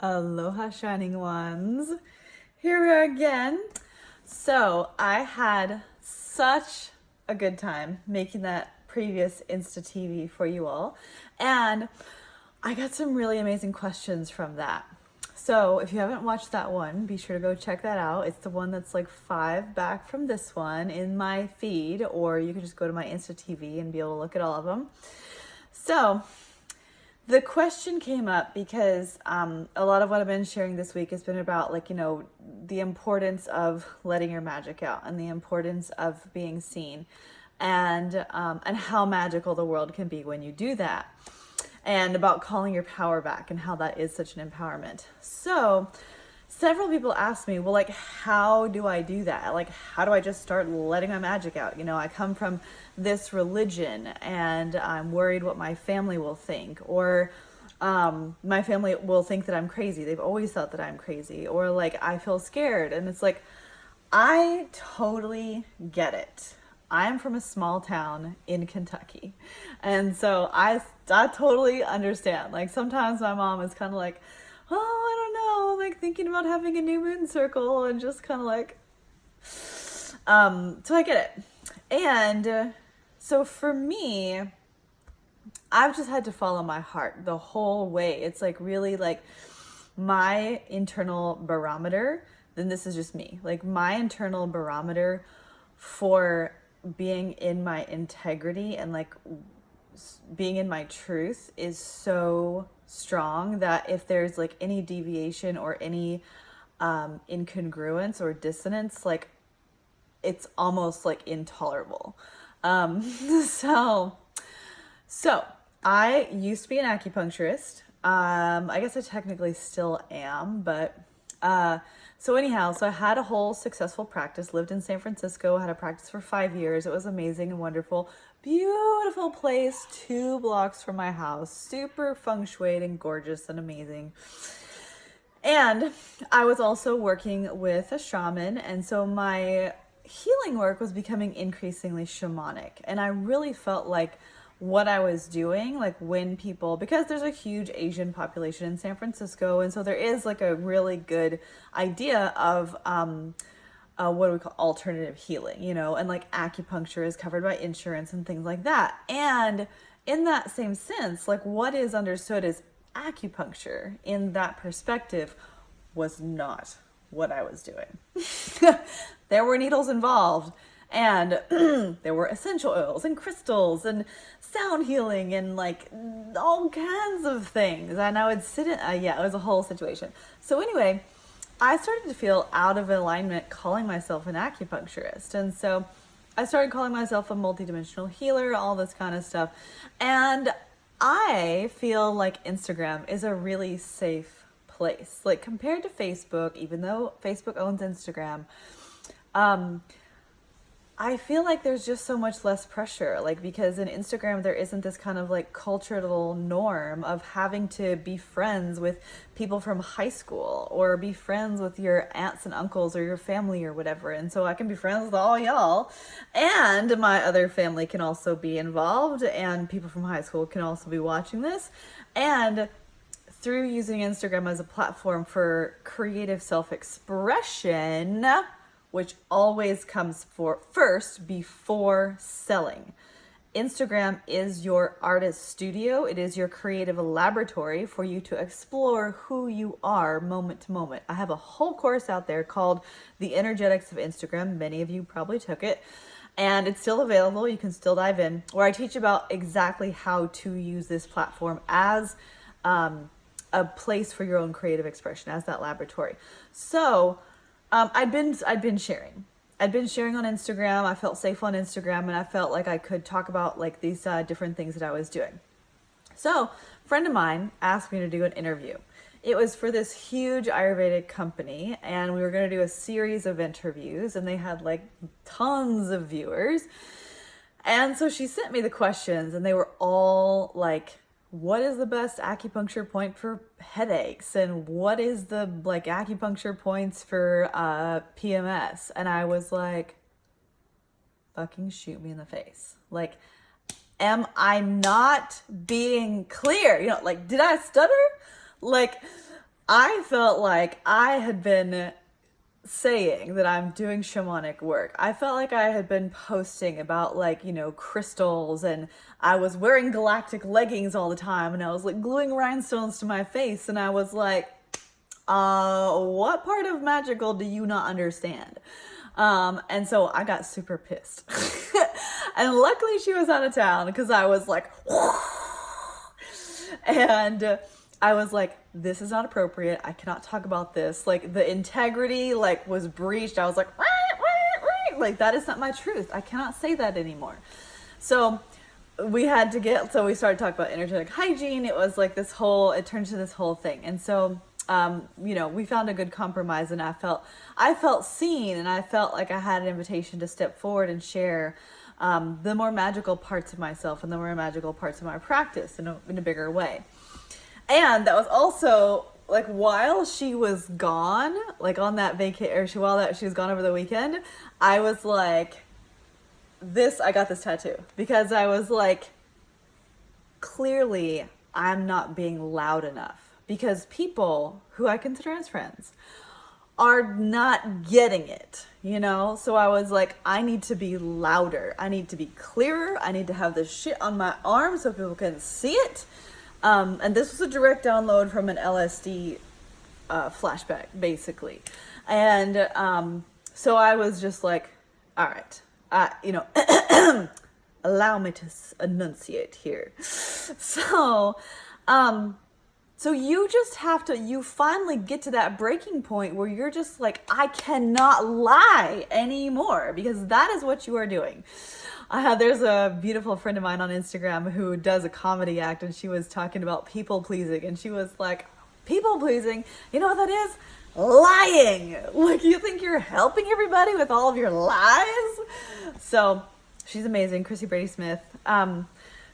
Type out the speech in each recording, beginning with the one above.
Aloha, shining ones. Here we are again. So, I had such a good time making that previous Insta TV for you all, and I got some really amazing questions from that. So, if you haven't watched that one, be sure to go check that out. It's the one that's like 5 back from this one in my feed, or you can just go to my Insta TV and be able to look at all of them. So, the question came up because a lot of what I've been sharing this week has been about, the importance of letting your magic out and the importance of being seen, and how magical the world can be when you do that, and about calling your power back and how that is such an empowerment. So several people asked me, well, how do I do that? How do I just start letting my magic out? I come from this religion and I'm worried what my family will think, or my family will think that I'm crazy. They've always thought that I'm crazy, or I feel scared. And it's I totally get it. I'm from a small town in Kentucky. And so I totally understand. Sometimes my mom is kind of oh, I don't know, thinking about having a new moon circle, and just kind of so I get it. And so for me, I've just had to follow my heart the whole way. It's really my internal barometer. Then this is just me. My internal barometer for being in my integrity and being in my truth is so strong that if there's any deviation or any incongruence or dissonance, it's almost intolerable. um so I used to be an acupuncturist. I guess I technically still am, but so anyhow, so I had a whole successful practice, lived in San Francisco, had a practice for 5 years. It was amazing and wonderful. Beautiful place, 2 blocks from my house, super feng shui and gorgeous and amazing. And I was also working with a shaman, and so my healing work was becoming increasingly shamanic. And I really felt like what I was doing, when people, because there's a huge Asian population in San Francisco, and so there is a really good idea of what do we call alternative healing, and acupuncture is covered by insurance and things like that. And in that same sense, what is understood as acupuncture in that perspective was not what I was doing. There were needles involved, and there were essential oils and crystals and sound healing and all kinds of things. And I would sit in, it was a whole situation. So anyway, I started to feel out of alignment calling myself an acupuncturist. And so I started calling myself a multidimensional healer, all this kind of stuff. And I feel like Instagram is a really safe place. Compared to Facebook, even though Facebook owns Instagram, I feel like there's just so much less pressure, because in Instagram, there isn't this kind of cultural norm of having to be friends with people from high school or be friends with your aunts and uncles or your family or whatever. And so I can be friends with all y'all, and my other family can also be involved, and people from high school can also be watching this. And through using Instagram as a platform for creative self-expression, which always comes first before selling. Instagram is your artist studio. It is your creative laboratory for you to explore who you are moment to moment. I have a whole course out there called The Energetics of Instagram. Many of you probably took it, and it's still available. You can still dive in, where I teach about exactly how to use this platform as a place for your own creative expression, as that laboratory. So I'd been sharing. I'd been sharing on Instagram. I felt safe on Instagram, and I felt like I could talk about these different things that I was doing. So a friend of mine asked me to do an interview. It was for this huge Ayurvedic company, and we were going to do a series of interviews, and they had tons of viewers. And so she sent me the questions, and they were all what is the best acupuncture point for headaches, and what is the acupuncture points for PMS? And I was fucking shoot me in the face. Am I not being clear? Did I stutter? I felt like I had been saying that I'm doing shamanic work. I felt like I had been posting about like, crystals, and I was wearing galactic leggings all the time, and I was like gluing rhinestones to my face, and I was like, what part of magical do you not understand? And so I got super pissed. And luckily she was out of town, because I was like, and I was like, this is not appropriate. I cannot talk about this. Like, the integrity like was breached. I was like, like, that is not my truth. I cannot say that anymore. So we started talking about energetic hygiene. It was like it turned to this whole thing. And so, we found a good compromise, and I felt seen, and I felt like I had an invitation to step forward and share the more magical parts of myself and the more magical parts of my practice in a bigger way. And that was also like, while she was gone, like on that vacation, while she was gone over the weekend, I was like, I got this tattoo, because I was like, clearly I'm not being loud enough, because people who I consider as friends are not getting it, So I was like, I need to be louder. I need to be clearer. I need to have this shit on my arm so people can see it. And this was a direct download from an LSD flashback, basically. And so I was just like, all right, allow me to enunciate here. So you finally get to that breaking point where you're just like, I cannot lie anymore, because that is what you are doing. There's a beautiful friend of mine on Instagram who does a comedy act, and she was talking about people pleasing, and she was like, people pleasing, you know what that is? Lying. Like, you think you're helping everybody with all of your lies? So she's amazing, Chrissy Brady Smith.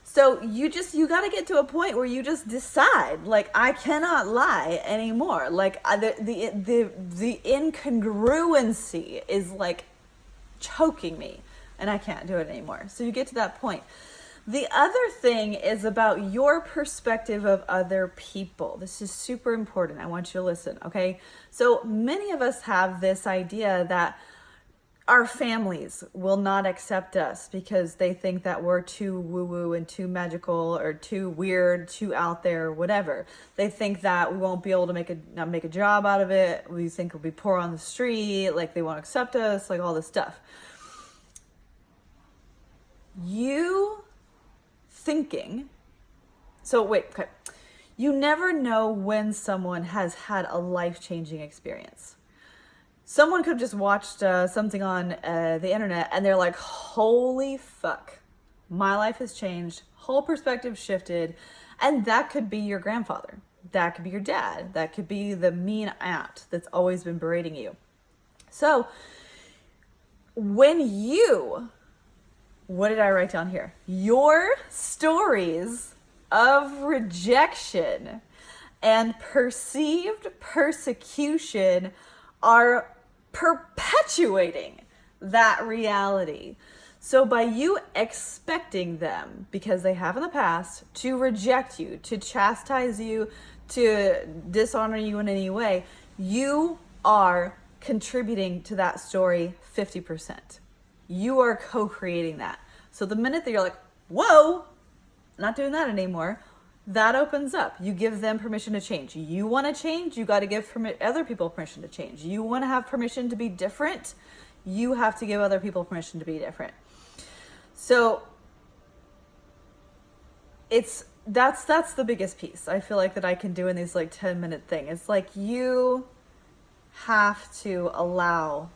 So you got to get to a point where you just decide, like, I cannot lie anymore. Like, the incongruency is like choking me, and I can't do it anymore. So you get to that point. The other thing is about your perspective of other people. This is super important. I want you to listen, okay? So many of us have this idea that our families will not accept us because they think that we're too woo-woo and too magical, or too weird, too out there, whatever. They think that we won't be able to not make a job out of it. We think we'll be poor on the street, like they won't accept us, like all this stuff. You never know when someone has had a life-changing experience. Someone could have just watched something on the internet, and they're like, holy fuck, my life has changed, whole perspective shifted. And that could be your grandfather. That could be your dad. That could be the mean aunt that's always been berating you. So what did I write down here? Your stories of rejection and perceived persecution are perpetuating that reality. So by you expecting them, because they have in the past, to reject you, to chastise you, to dishonor you in any way, you are contributing to that story 50%. You are co-creating that. So the minute that you're like, whoa, not doing that anymore, that opens up. You give them permission to change. You want to change, you got to give other people permission to change. You want to have permission to be different, you have to give other people permission to be different. So that's the biggest piece I feel like that I can do in these like 10-minute thing. It's like, you have to allow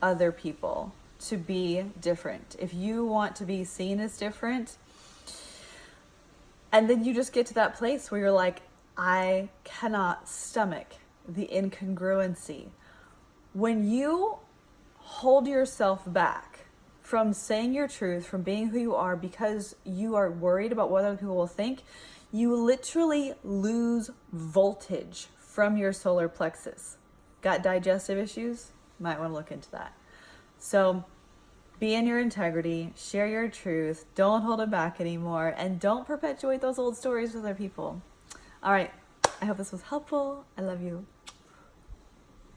other people to be different. If you want to be seen as different, and then you just get to that place where you're like, I cannot stomach the incongruency. When you hold yourself back from saying your truth, from being who you are, because you are worried about what other people will think, you literally lose voltage from your solar plexus. Got digestive issues? Might want to look into that. So be in your integrity, share your truth, don't hold it back anymore, and don't perpetuate those old stories with other people. All right, I hope this was helpful. I love you.